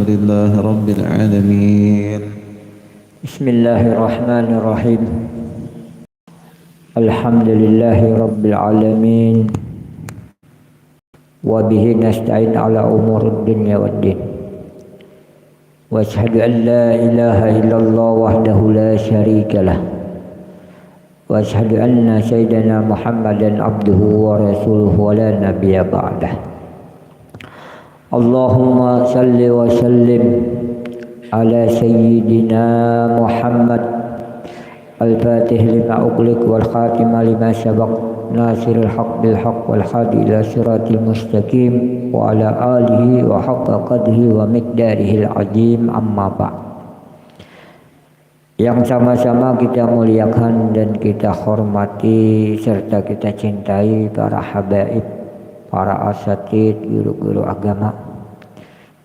لله رب العالمين. بسم الله الرحمن الرحيم. الحمد لله رب العالمين وبه نستعين على أمور الدنيا والدين وأشهد أن لا إله إلا الله وحده لا شريك له وأشهد أن سيدنا محمدا عبده ورسوله ولا نبي بعده. اللهم صل وسلم على سيدنا محمد الفاتح لما أغلق والخاتم لما سبق ناصر الحق بالحق والهادي إلى صراط المستقيم وعلى آله وحق قدره ومقداره العظيم. أما بعد. Yang sama-sama kita muliakan dan kita hormati serta kita cintai para habaib, para asatid, guru-guru agama,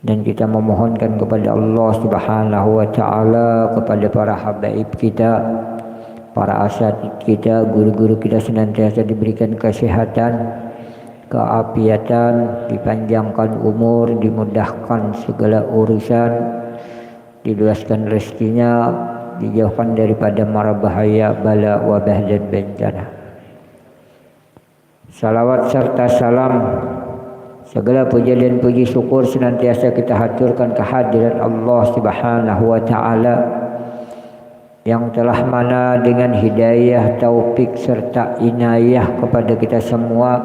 dan kita memohonkan kepada Allah Subhanahu wa taala, kepada para habaib kita, para asatid kita, guru-guru kita senantiasa diberikan kesehatan, keafiatan, dipanjangkan umur, dimudahkan segala urusan, diluaskan rezekinya, dijauhkan daripada mara bahaya, bala, wabah dan bencana. Salawat serta salam, segala puja dan puji syukur senantiasa kita haturkan kehadiran Allah Subhanahu wa taala yang telah mana dengan hidayah, taufik serta inayah kepada kita semua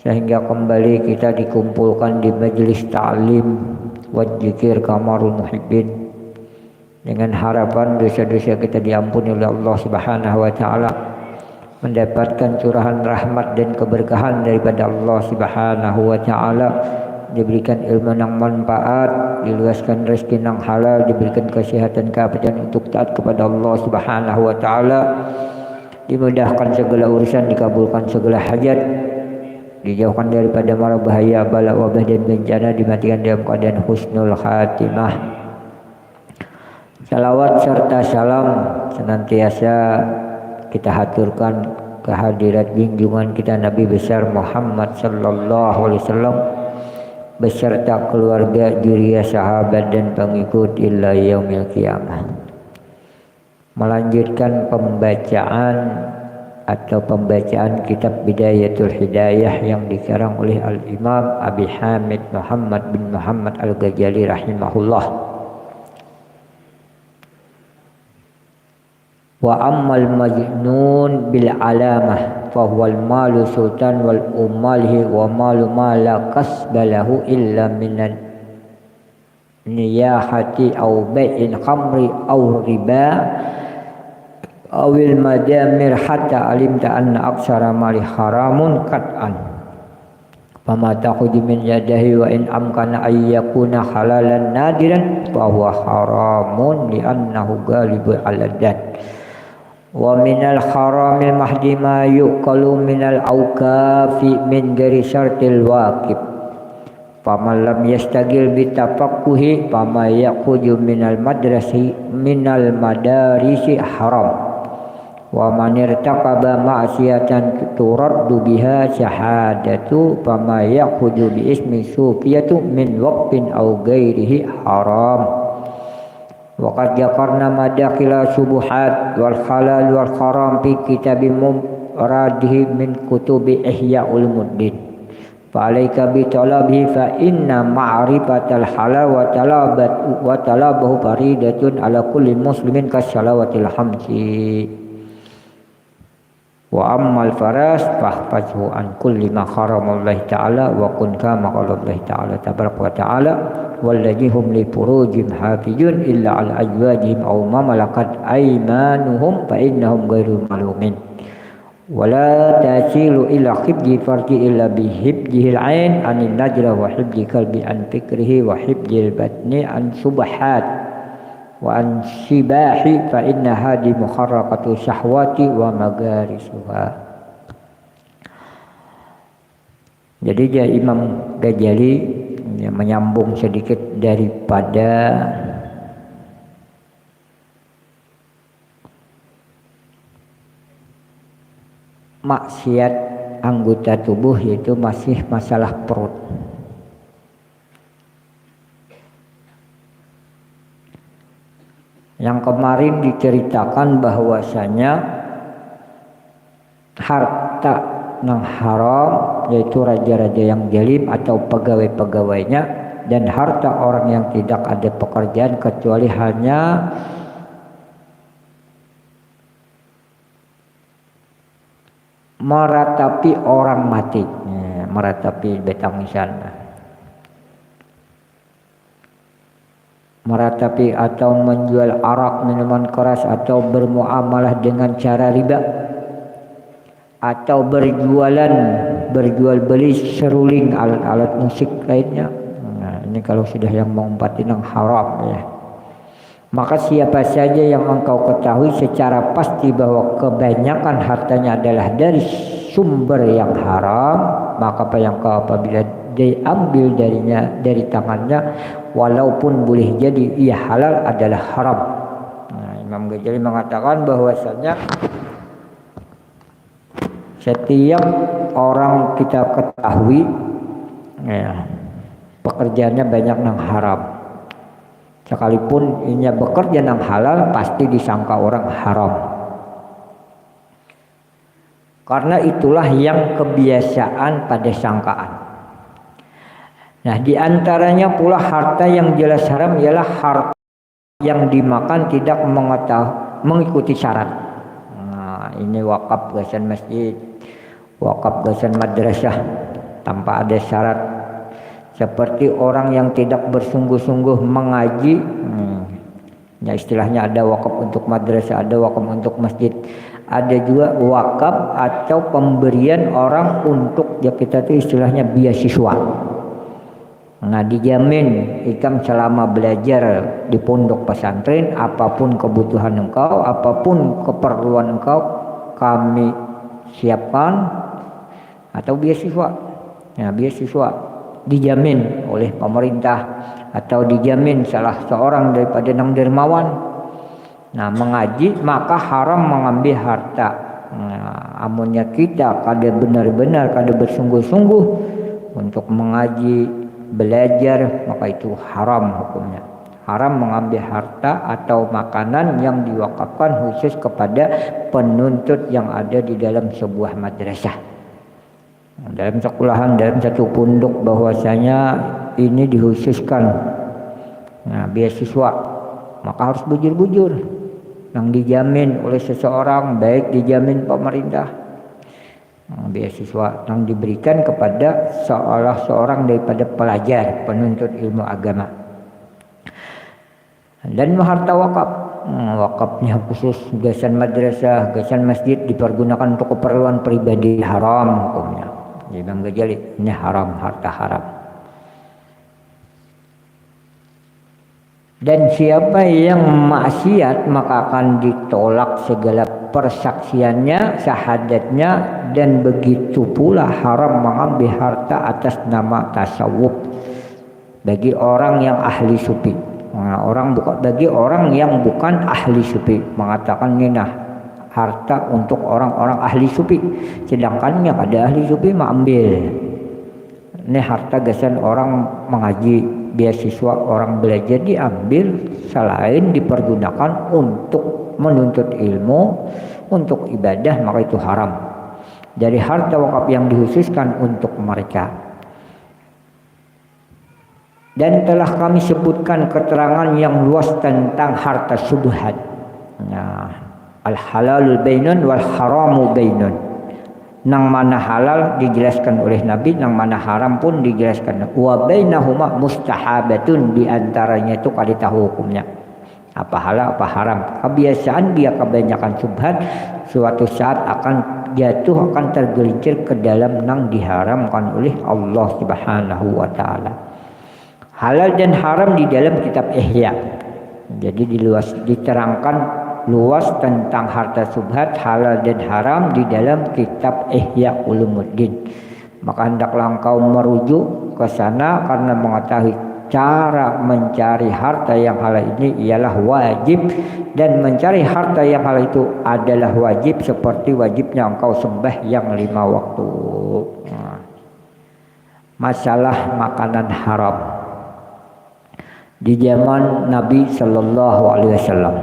sehingga kembali kita dikumpulkan di majelis ta'lim wa dzikir kamarul muhibbin, dengan harapan dosa-dosa kita diampuni oleh Allah Subhanahu wa taala, mendapatkan curahan rahmat dan keberkahan daripada Allah Subhanahu wa taala, diberikan ilmu yang manfaat, diluaskan rezeki yang halal, diberikan kesehatan keafiatan untuk taat kepada Allah Subhanahu wa taala, dimudahkan segala urusan, dikabulkan segala hajat, dijauhkan daripada mara bahaya, bala, wabah dan bencana, dimatikan dalam keadaan husnul khatimah. Salawat serta salam senantiasa kita haturkan kehadirat junjungan kita Nabi besar Muhammad sallallahu alaihi wasallam beserta keluarga, zuriyah, sahabat dan pengikut ila yaumil qiyamah. Melanjutkan pembacaan kitab Bidayatul Hidayah yang dikarang oleh Al-Imam Abi Hamid Muhammad bin Muhammad Al-Ghazali rahimahullah. Wa ammal majnun bil alamah fa huwal malu sultan wal ummalhi wa malu ma la kasbalahu illa minan niyahati aw bai'in khamri aw riba awil madamir hatta alimta anna aksara mali haramun qat'an fama takhudhu min yadahi wa in amkana ay yakuna halalan nadiran fa huwa haramun li annahu ghalibun ala dan wa minal haramil mahdi ma yuqalu minal awkafi min ghairi syartil waqib faman lam yastagil bitafaqquhi fama yaquju minal madarisi haram wa man irtaqaba ma'siyatan turaddu biha syahadatu fama yaquju bi ismi sufiyatu min waqtin aw ghairihi haram. Waqad jakarna madakila subuhat wal halal wal haram fi kitabim muradihi min kutubi ihya ulumuddin fa alayka bi talabihi fa inna ma'rifatal halal wa talabahu faridatun ala kulli muslimin kasalawatil hamsi wa ammal faras fahfazhu an kulli ma haramallahi ta'ala wa kun kama qala Allah ta'ala tabaraka wa ta'ala والذين هم لفروجهم حافظون إلا على أزواجهم أو ما ملكت أيمانهم فإنهم غير ملومين ولا تسيل إلى حفظ الفرج إلا بحفظه العين عن النجرة وحفظ القلب عن فكره وحفظ البطن عن سبحات وعن سباح فإن هذه محرقة الشهوات ومغارسها. Jadi Imam Ghazali menyambung sedikit daripada maksiat anggota tubuh, yaitu masih masalah perut. Yang kemarin diceritakan bahwasanya harta yang haram yaitu raja-raja yang zalim atau pegawai-pegawainya, dan harta orang yang tidak ada pekerjaan kecuali hanya meratapi orang mati, meratapi betangisan, meratapi atau menjual arak, minuman keras, atau bermuamalah dengan cara riba, atau berjual beli seruling, alat-alat musik lainnya. Nah, ini kalau sudah yang mengumpati yang haram ya. Maka siapa saja yang engkau ketahui secara pasti bahwa kebanyakan hartanya adalah dari sumber yang haram, maka apa yang kau apabila diambil darinya, dari tangannya, walaupun boleh jadi ia halal, adalah haram. Nah, Imam Ghazali mengatakan bahwasanya setiap orang kita ketahui ya, pekerjaannya banyak yang haram. Sekalipun ini bekerja yang halal, pasti disangka orang haram. Karena itulah yang kebiasaan pada sangkaan. Nah, diantaranya pula harta yang jelas haram ialah harta yang dimakan tidak mengikuti syarat. Nah, ini wakaf gasan masjid, wakaf gasan madrasah tanpa ada syarat. Seperti orang yang tidak bersungguh-sungguh mengaji, ya istilahnya ada wakaf untuk madrasah, ada wakaf untuk masjid, ada juga wakaf atau pemberian orang untuk, ya kita itu istilahnya beasiswa. Nah, dijamin ikam selama belajar di pondok pesantren, apapun kebutuhan engkau, apapun keperluan engkau, kami siapkan, atau beasiswa. Ya, beasiswa dijamin oleh pemerintah atau dijamin salah seorang daripada nang dermawan. Nah, mengaji maka haram mengambil harta. Nah, amunnya kita kada benar-benar, kada bersungguh-sungguh untuk mengaji, belajar, maka itu haram hukumnya. Haram mengambil harta atau makanan yang diwakafkan khusus kepada penuntut yang ada di dalam sebuah madrasah. Dalam sekolahan, dalam satu pondok, bahwasanya ini dikhususkan beasiswa, maka harus bujur-bujur yang dijamin oleh seseorang, baik dijamin pemerintah. Beasiswa yang diberikan kepada seorang daripada pelajar penuntut ilmu agama. Dan harta wakaf, wakafnya khusus gasan madrasah, gasan masjid, dipergunakan untuk keperluan pribadi, haram hukumnya. Imam Ghazali, ini haram, harta haram. Dan siapa yang maksiat maka akan ditolak segala persaksiannya, syahadatnya, dan begitu pula haram mengambil harta atas nama tasawuf bagi orang yang ahli sufi. Nah, bagi orang yang bukan ahli sufi mengatakan ini harta untuk orang-orang ahli sufi, sedangkan yang ada ahli sufi mengambil. Ini harta gasan orang mengaji, beasiswa orang belajar diambil, selain dipergunakan untuk menuntut ilmu, untuk ibadah, maka itu haram. Dari harta wakaf yang dikhususkan untuk mereka. Dan telah kami sebutkan keterangan yang luas tentang harta syubhat. Nah, al-halalul bainun wal haramu bainun. Nang mana halal dijelaskan oleh Nabi, nang mana haram pun dijelaskan. Wa bainahuma mustahabatun, di antaranya itu kali tahu hukumnya. Apa halal, apa haram. Kebiasaan dia kebanyakan syubhat suatu saat akan jatuh, akan tergelincir ke dalam nang diharamkan oleh Allah Subhanahu wa taala. Halal dan haram di dalam kitab Ihya. Jadi diterangkan luas tentang harta syubhat, halal dan haram di dalam kitab Ihya Ulumuddin. Maka hendaklah engkau merujuk ke sana karena mengetahui cara mencari harta yang halal ini ialah wajib, dan mencari harta yang halal itu adalah wajib seperti wajibnya engkau sembahyang 5 waktu. Masalah makanan haram. Di zaman Nabi Sallallahu Alaihi Wasallam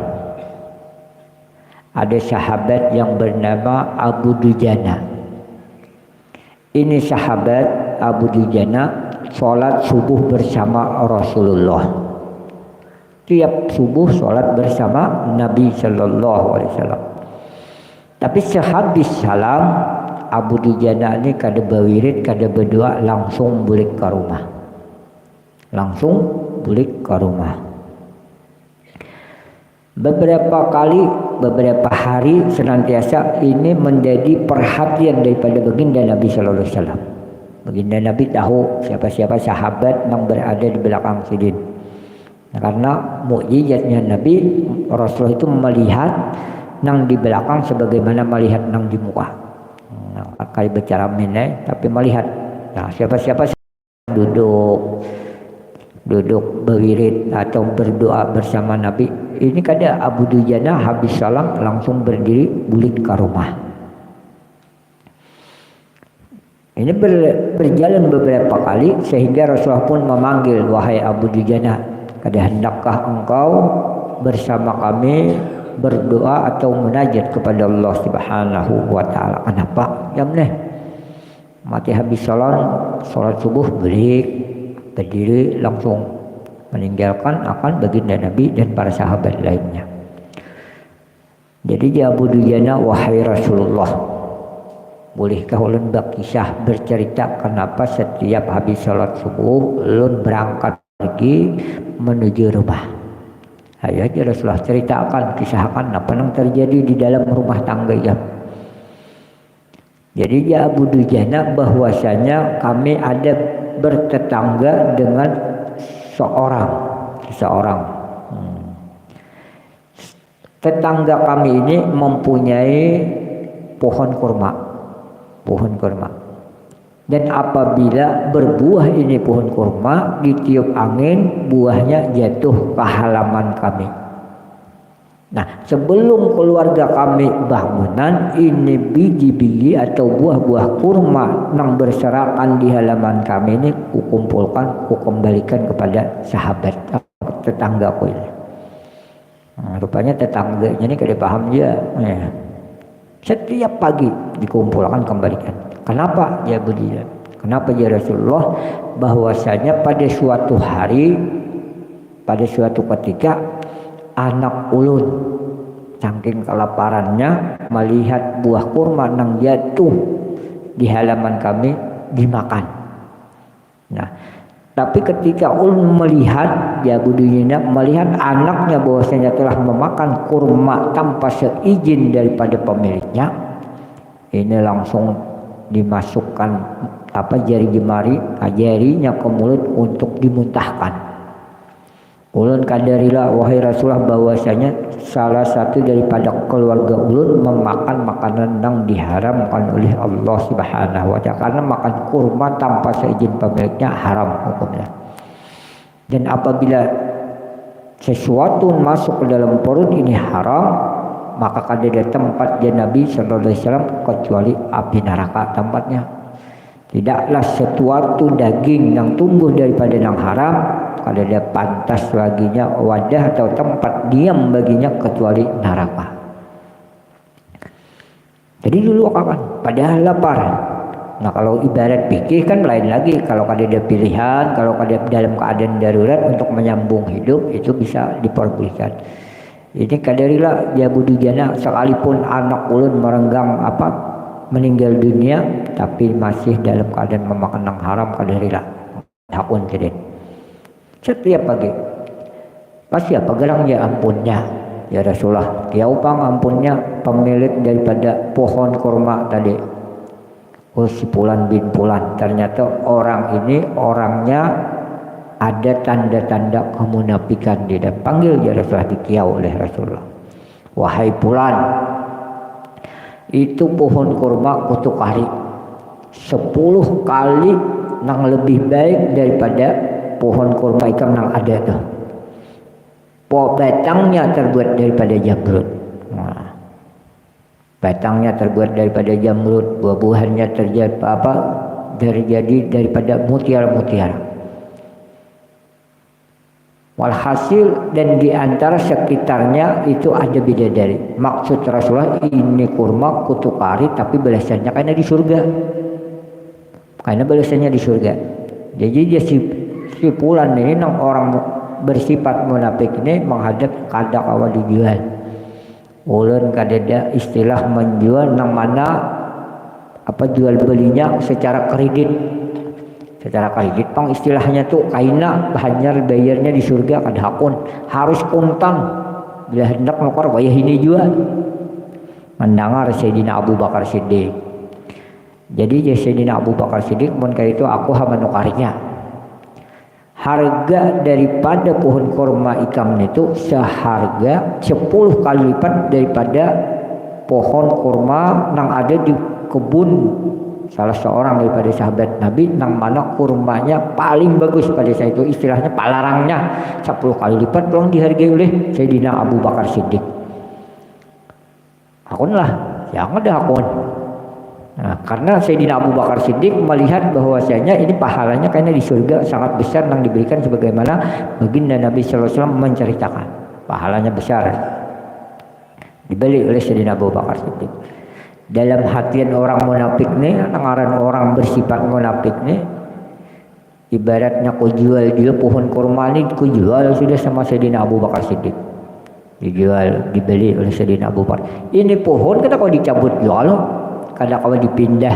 ada sahabat yang bernama Abu Dujana. Ini sahabat Abu Dujana sholat subuh bersama Rasulullah. Tiap subuh sholat bersama Nabi Sallallahu Alaihi Wasallam. Tapi sehabis salam Abu Dujana ini kada berwirid, kada berdoa, langsung balik ke rumah. Langsung balik ke rumah. Beberapa hari senantiasa ini menjadi perhatian daripada baginda Nabi Sallallahu Alaihi Wasallam. Baginda Nabi tahu siapa-siapa sahabat yang berada di belakang sidin. Karena mukjizatnya Nabi, Rasulullah itu melihat nang di belakang sebagaimana melihat nang di muka. Kali bicara meneh tapi melihat. Nah, siapa-siapa duduk berwirid atau berdoa bersama Nabi. Ini kada Abu Dujana habis salam langsung berdiri balik ke rumah. Ini berjalan beberapa kali sehingga Rasulullah pun memanggil, wahai Abu Dujana, kada hendakkah engkau bersama kami berdoa atau munajat kepada Allah Subhanahu wa taala? Kenapa? Jam neh. Mati habis salat subuh berdiri langsung meninggalkan akan baginda Nabi dan para sahabat lainnya. Jadi dia Abu Dujana, wahai Rasulullah, bolehkah ulun berkisah bercerita kenapa setiap habis salat subuh ulun berangkat pergi menuju rumah? Ayo aja Rasulullah ceritakan, kisahkan apa yang terjadi di dalam rumah tangga ya. Jadi dia Abu Dujana bahwasanya kami ada bertetangga dengan seseorang. Tetangga kami ini mempunyai pohon kurma. Dan apabila berbuah ini pohon kurma, ditiup angin, buahnya jatuh ke halaman kami. Nah, sebelum keluarga kami bangunan, ini biji-biji atau buah-buah kurma yang berserakan di halaman kami ini kukumpulkan, kukembalikan kepada sahabat tetanggaku ini. Nah, rupanya tetangganya ini kada paham dia. Setiap pagi dikumpulkan, kembalikan. Kenapa ya begini? Kenapa ya Rasulullah? Bahwasanya pada suatu hari, pada suatu ketika, anak ulun saking kelaparannya melihat buah kurma yang jatuh di halaman kami dimakan. Nah, tapi ketika ulun melihat, ya Buduyina melihat anaknya bahwasanya telah memakan kurma tanpa seizin daripada pemiliknya, ini langsung dimasukkan jari jemari, jarinya ke mulut untuk dimuntahkan. Ulun kadarilah wahai Rasulullah bahwasanya salah satu daripada keluarga ulun memakan makanan yang diharamkan oleh Allah Subhanahu wa taala, karena makan kurma tanpa seizin pemiliknya haram hukumnya. Dan apabila sesuatu masuk ke dalam perut ini haram, maka kada ada tempat di Nabi sallallahu alaihi wasallam kecuali api neraka tempatnya. Tidaklah sesuatu daging yang tumbuh daripada yang haram, kada ada pantas baginya wadah atau tempat diam baginya kecuali neraka. Jadi dulu kapan? Padahal lapar. Nah kalau ibarat fikih kan lain lagi. Kalau kada ada pilihan, kalau kada dalam keadaan darurat untuk menyambung hidup, itu bisa diperbolehkan. Ini kadarilah ya Budujana, sekalipun anak ulun merenggang meninggal dunia, tapi masih dalam keadaan memakan yang haram, kadarilah hakun jadi. Setiap pagi pasti gerangnya ampunnya ya Rasulullah, ya upang ampunnya pemilik daripada pohon kurma tadi, si Fulan bin Fulan. Ternyata orang ini orangnya ada tanda-tanda kemunafikan di dalam. Panggil ya Rasulullah, dikiau oleh Rasulullah, wahai Fulan, itu pohon kurma kutuk hari 10 kali yang lebih baik daripada pohon kurma ikan yang ada tuh. Batangnya terbuat daripada jamrud. Nah, batangnya terbuat daripada jamrud, buah-buahannya terjadi daripada mutiara-mutiara. Walhasil dan di antara sekitarnya itu ada bidadari. Maksud Rasulullah ini kurma kutukari tapi balasannya karena di surga. Karena balasannya di surga. Jadi dia si pulan ini orang bersifat munafik ini menghadap kadak awal dijual. Ulun kadeda istilah menjual nang mana jual belinya secara kredit. Secara kredit pang istilahnya tuh kaina bayarnya di surga kada hakun harus kuntan bila hendak nukar bayar ini juga mendengar Sayyidina Abu Bakar Siddiq. Jadi Sayyidina Abu Bakar Siddiq mun kaya itu aku hama nukarinya harga daripada pohon kurma ikam itu seharga 10 kali lipat daripada pohon kurma yang ada di kebun salah seorang daripada sahabat Nabi nang mana kurmanya paling bagus pada saat itu istilahnya palarangnya 10 kali lipat belum dihargai oleh Sayyidina Abu Bakar Siddiq. Hakun lah, yang ada hakun. Nah, karena Sayyidina Abu Bakar Siddiq melihat bahwasanya ini pahalanya karena di surga sangat besar yang diberikan sebagaimana baginda Nabi sallallahu alaihi wasallam menceritakan. Pahalanya besar. Dibeli oleh Sayyidina Abu Bakar Siddiq. Dalam hatian orang munafik nih, ngaran orang bersifat munafik nih, ibaratnya ku jual pohon kurma ini ku jual sudah sama Sayyidina Abu Bakar Siddiq. Dijual, dibeli oleh Sayyidina Abu Bakar. Ini pohon kita kalau dicabut jual, kadang kalau dipindah.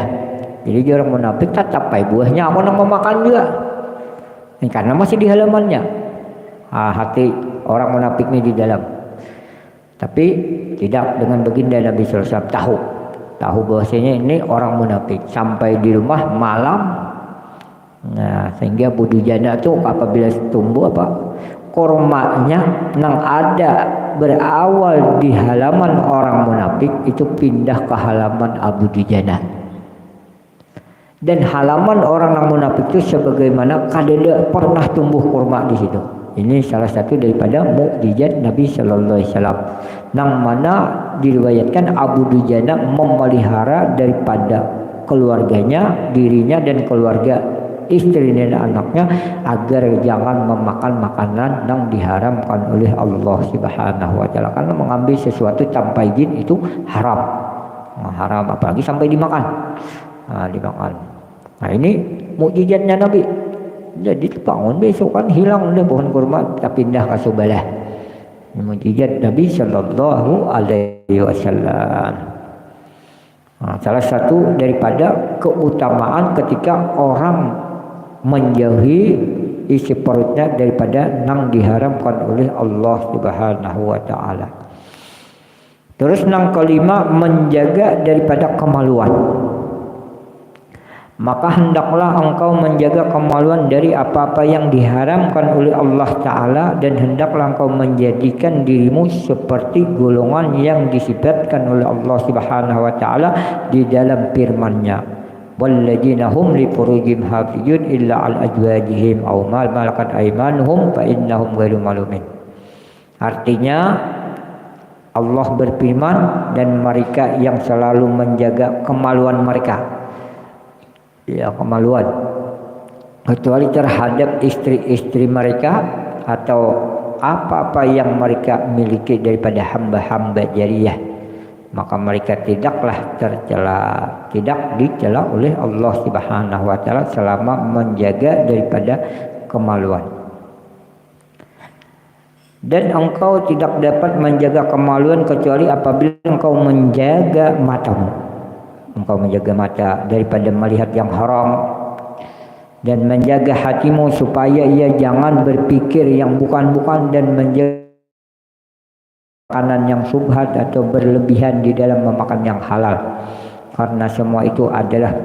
Jadi orang munafik tetap buahnya aku nak memakan juga. Ini karena masih di halamannya. Hati orang munafik ini di dalam. Tapi tidak dengan baginda Nabi sallallahu alaihi wasallam tahu bahwasanya ini orang munafik sampai di rumah malam. Nah, sehingga Abu Dujana tuh apabila tumbuh kurmanya yang ada berawal di halaman orang munafik itu pindah ke halaman Abu Dujana. Dan halaman orang yang munafik itu sebagaimana kadeda pernah tumbuh kurma di situ. Ini salah satu daripada mukjizat Nabi sallallahu alaihi wasallam. Nang mana diriwayatkan Abu Dujana memelihara daripada keluarganya, dirinya dan keluarga istri dan anaknya agar jangan memakan makanan yang diharamkan oleh Allah Subhanahu wa taala. Karena mengambil sesuatu tanpa izin itu haram. Haram apalagi sampai dimakan. Dimakan. Nah, ini mukjizatnya Nabi. Jadi bangun besok kan hilang udah pohon kurma kita pindah ke Subalah. Mukjizat Nabi sallallahu alaihi wasallam. Salah satu daripada keutamaan ketika orang menjauhi isi perutnya daripada yang diharamkan oleh Allah Subhanahu wa taala. Terus yang kelima menjaga daripada kemaluan. Maka hendaklah engkau menjaga kemaluan dari apa-apa yang diharamkan oleh Allah Ta'ala dan hendaklah engkau menjadikan dirimu seperti golongan yang disifatkan oleh Allah Subhanahu Wa Ta'ala di dalam firman-Nya. Walladzina hum li furujihim hafizun illa al azwajihim aw ma malakat aymanuhum fa innahum ghairu malumin. Artinya Allah berfirman dan mereka yang selalu menjaga kemaluan mereka. Ya, kemaluan kecuali terhadap istri-istri mereka atau apa-apa yang mereka miliki daripada hamba-hamba jariyah, maka mereka tidaklah tercela, tidak dicela oleh Allah Subhanahu wa taala selama menjaga daripada kemaluan. Dan engkau tidak dapat menjaga kemaluan kecuali apabila engkau menjaga matamu. Engkau menjaga mata daripada melihat yang haram dan menjaga hatimu supaya ia jangan berpikir yang bukan-bukan dan menjaga makanan yang subhat atau berlebihan di dalam memakan yang halal, karena semua itu adalah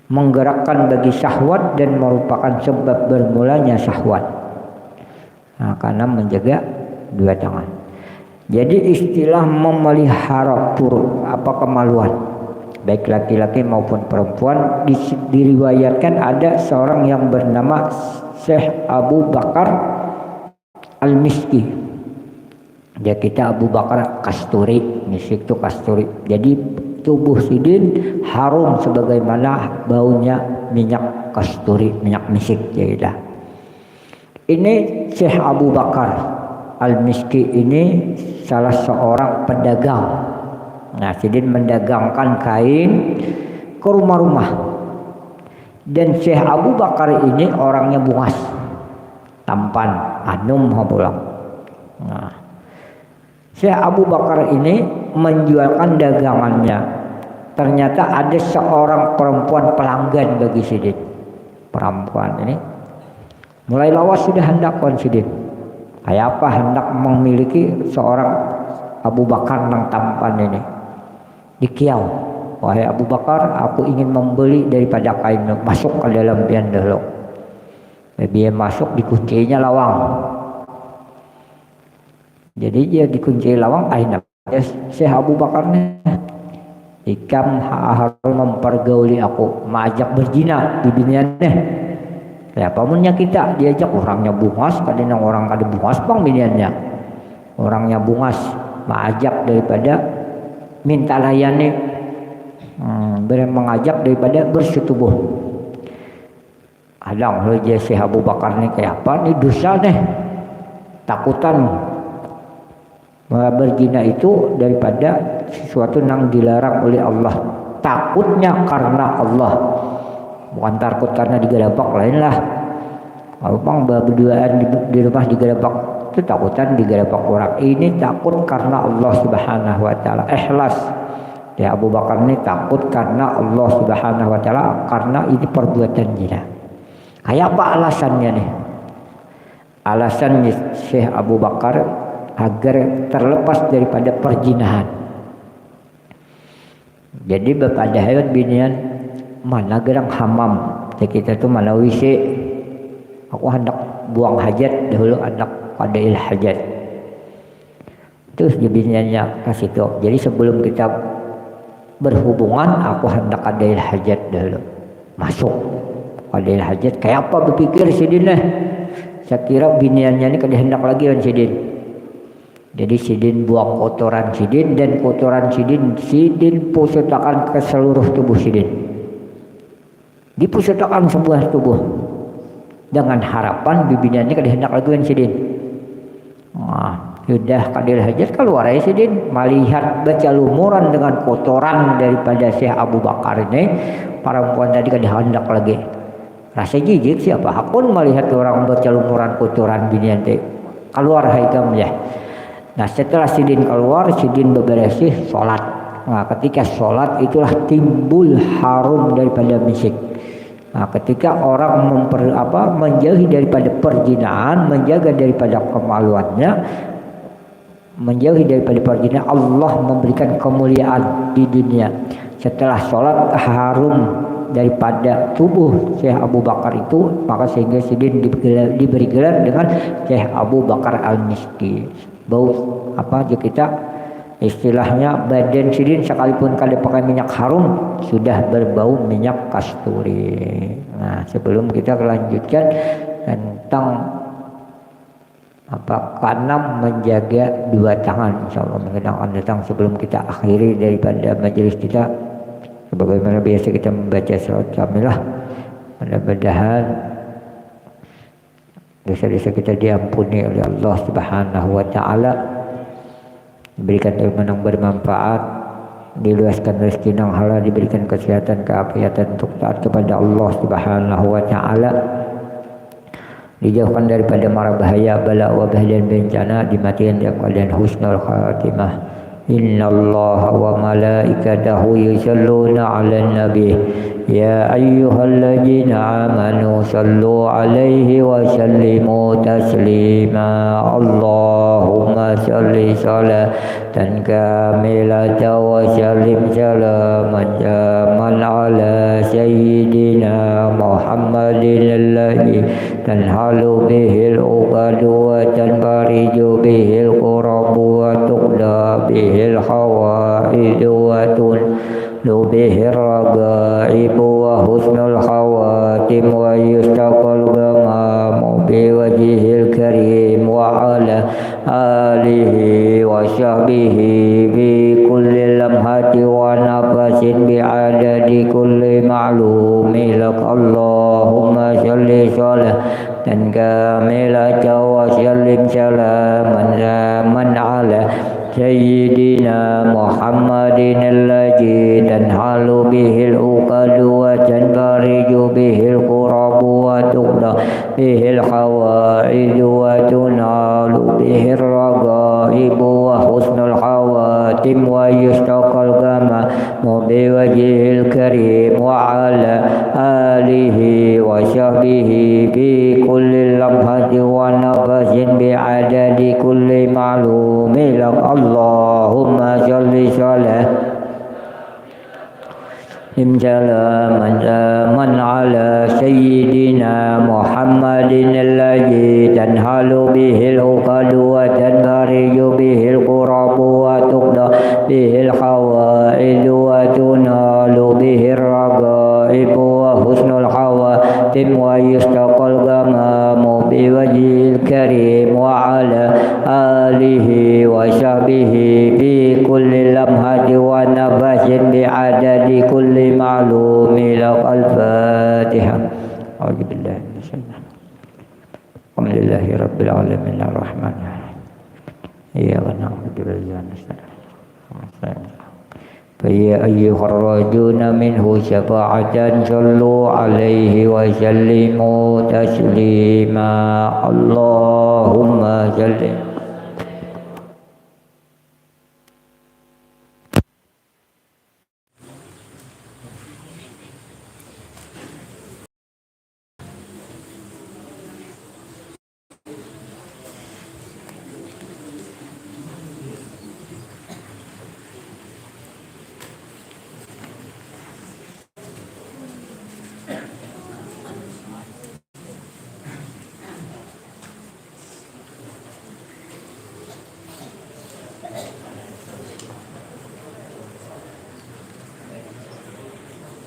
menggerakkan bagi syahwat dan merupakan sebab bermulanya syahwat. Karena menjaga dua tangan. Jadi istilah memelihara kemaluan baik laki-laki maupun perempuan diriwayatkan ada seorang yang bernama Syekh Abu Bakar Al-Miski. Dia kita Abu Bakar Kasturi, misik itu kasturi. Jadi tubuh sidin harum sebagaimana baunya minyak kasturi, minyak misik jadilah. Ini Syekh Abu Bakar Al-Miski ini salah seorang pedagang. Nah, Sidin mendagangkan kain ke rumah-rumah. Dan Syekh Abu Bakar ini orangnya bungas, tampan, anum pulang. Nah, Syekh Abu Bakar ini menjualkan dagangannya. Ternyata ada seorang perempuan pelanggan bagi Sidin. Perempuan ini mulai lawas sudah hendak Sidin. Kayak apa hendak memiliki seorang Abu Bakar yang tampan ini. Dikiau, wahai Abu Bakar, aku ingin membeli daripada kain, masuk ke dalam pian dulu. Dia masuk, dikuncinya lawang. Jadi dia dikunci lawang, akhirnya Syekh Abu Bakar nih, ikam harus mempergauli aku, mengajak berzina di biniannya. Ya pamunnya kita diajak orangnya bungas, kadang orang kada bungas bang biniannya. Orangnya bungas, mengajak daripada minta layani, mengajak daripada bersetubuh. Alang lo Syekh Abu Bakar nih kayak apa nih dosa nih, takutan berzina itu daripada sesuatu yang dilarang oleh Allah. Takutnya karena Allah, bukan takut karena digerabak lain lah. Kalau bang berduaan di rumah digerabak itu takutan digerabak orang. Ini takut karena Allah Subhanahu wa taala, ikhlas. Ya Abu Bakar ini takut karena Allah Subhanahu wa taala, karena ini perbuatan zina. Kayak apa alasannya nih? Alasannya Syekh Abu Bakar agar terlepas daripada perzinahan. Jadi bapak hayat binian mana gerang hamam. Kita tuh mana WC. Aku hendak buang hajat dahulu, hendak qadail hajat. Terus biniannya kasih tahu. Jadi sebelum kita berhubungan, aku hendak qadail hajat dahulu. Masuk qadail hajat. Kayak apa berpikir Sidin lah? Saya kira biniannya ini kada hendak lagi kan Sidin. Jadi Sidin buang kotoran Sidin, dan kotoran Sidin pusatakan ke seluruh tubuh Sidin. Dipusatakan sebuah tubuh dengan harapan bibiniannya kada hendak lagi kan Sidin. Sudah qadail hajat keluar ya Sidin, melihat baca lumuran dengan kotoran daripada Syekh Abu Bakar ini, perempuan tadi kada hendak lagi. Rasa jijik siapa? Hakun melihat orang baca lumuran kotoran binian teh. Keluar haikam ya. Nah setelah Sidin keluar, Sidin beberesih sholat. Nah ketika sholat itulah timbul harum daripada misik. Nah ketika orang menjauhi daripada perzinahan, menjaga daripada kemaluannya, menjauhi daripada perzinahan, Allah memberikan kemuliaan di dunia. Setelah sholat harum daripada tubuh Syekh Abu Bakar itu, maka sehingga Sidin diberi gelar dengan Syekh Abu Bakar Al-Miski. Bau apa aja kita istilahnya, badan Sidin sekalipun kada pakai minyak harum sudah berbau minyak kasturi. Nah sebelum kita lanjutkan tentang keenam menjaga dua tangan, insyaallah mengenang datang sebelum kita akhiri daripada majelis kita, sebagaimana biasa kita membaca salat kamilah. Mudah-mudahan dosa-dosa kita diampuni oleh Allah Subhanahu wa taala, diberikan ilmu yang bermanfaat, diluaskan rezeki yang halal, diberikan kesehatan, keafiatan untuk taat kepada Allah Subhanahu wa taala, dijauhkan daripada mara bahaya, bala, wabah dan bencana, dimatikan dalam keadaan husnul khatimah. Innallaha wa malaikatahu yusalluna 'alan nabi ya ayyuhalladzina amanu sallu 'alaihi wa sallimu taslima. Allahumma shalli salatan kamilatan wa sallim salaman jaman ala sayyidina Muhammadin alladhi tanhalu bihil uqadu wa tanfariju bihil qurabu wa tuqda bihil hawaidu wa tunlu bihil ragaibu wa husnul khawatim wa yustaqal gamamu biwajihil karim wa ala alihi wa sahbihi bi kulli lamhati wa nafasin bi adadi kulli ma'lumi lak. Allahumma shalli dan kamilatan wa sallim salaman zaman ala Sayyidina Muhammadin alladhi tanhalu bihil uqadu wa tanfariju bihil qurabu wa tuqda bihil hawaidu wa tunalu bihil ragaibu wa husnul hawatim wa yustaqal gama biwajhil karim wa ala alihi wa sahbihi bi kulli lamhati wa nafasin bi adadi kulli ma'lumi lak Allahumma sholli salaman zaman ala sayyidina Muhammadin alladhi tanhalu bihil uqadu wa tanfariju bihil qurabu wa tuqda bihil hawaidu wa tunalu bihil ragaibu wa husnul hawatim wa yustaqal gamamu biwajhil karim wa ala alihi wa sahbihi bi kulli lamhati wa nafasin bi adadi kulli ma'lumi lak al-Fatiha. A'udzu billahi minasyaitonir rajim. Alhamdulillahi rabbil alamin arrahmanir rahim. Iyyaka na'budu wa iyyaka nasta'in. فيا أيها الراجون منه شفاعة صلوا عليه وسلموا تسليما اللهم صل